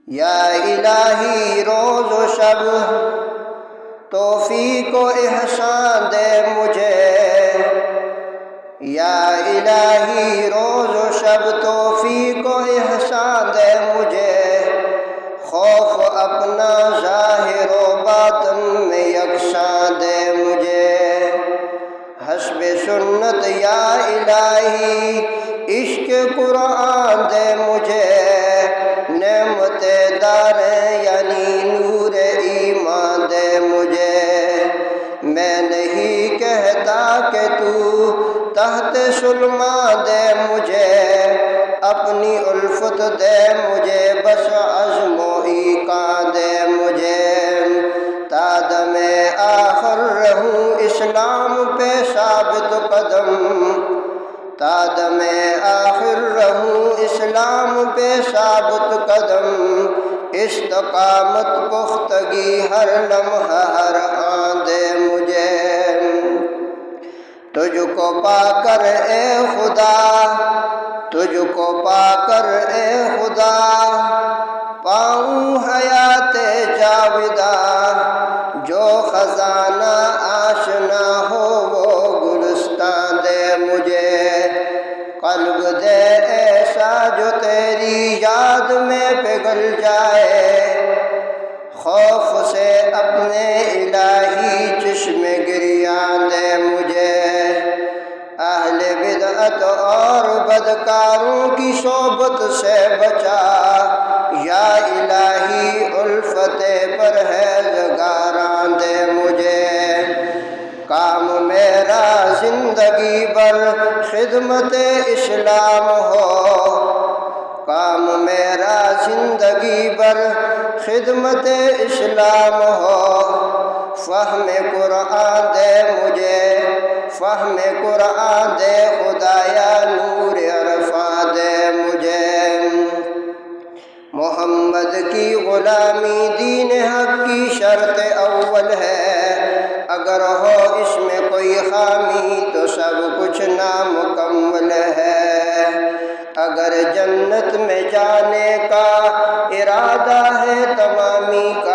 یا الہی روز و شب توفیق و احسان دے مجھے، یا الہی روز و شب توفیق و احسان دے مجھے، خوف اپنا ظاہر و باطن میں یکساں دے مجھے، حسب سنت یا الہی عشق قرآن دے مجھے، نعمت داریں یعنی نور ایمان دے مجھے، میں نہیں کہتا کہ تو تحت سلمان دے مجھے، اپنی الفت دے مجھے، بس عزم و ایقان دے مجھے، تا دم آخر رہوں اسلام پہ ثابت قدم، تا دم آخر رہوں اسلام پہ ثابت قدم، استقامت پختگی ہر لمحہ ہر آن دے مجھے، تجھ کو پا کر اے خدا، تجھ کو پا کر اے خدا، پاؤں حیات جاوداں، جو خزانہ آشنا ہو وہ گلستان دے مجھے، قلب دے ایسا جو تیری یاد میں پگھل جائے، خوف سے اپنے الہی چشم گریان دے مجھے، اہل بدعت اور بدکاروں کی صحبت سے بچا، یا الہی الفت پرہیزگاراں دے مجھے، کام میرا زندگی بھر خدمت اسلام ہو، کام میرا زندگی بھر خدمت اسلام ہو، فہم قرآن دے مجھے، فہم قرآن دے خدایا، نور عرفاں دے مجھے، محمد کی غلامی دین حق کی شرط اول ہے، اگر ہو اس میں کوئی خامی تو سب کچھ نامکمل ہے، اگر جنت میں جانے کا ارادہ ہے تمامی کا،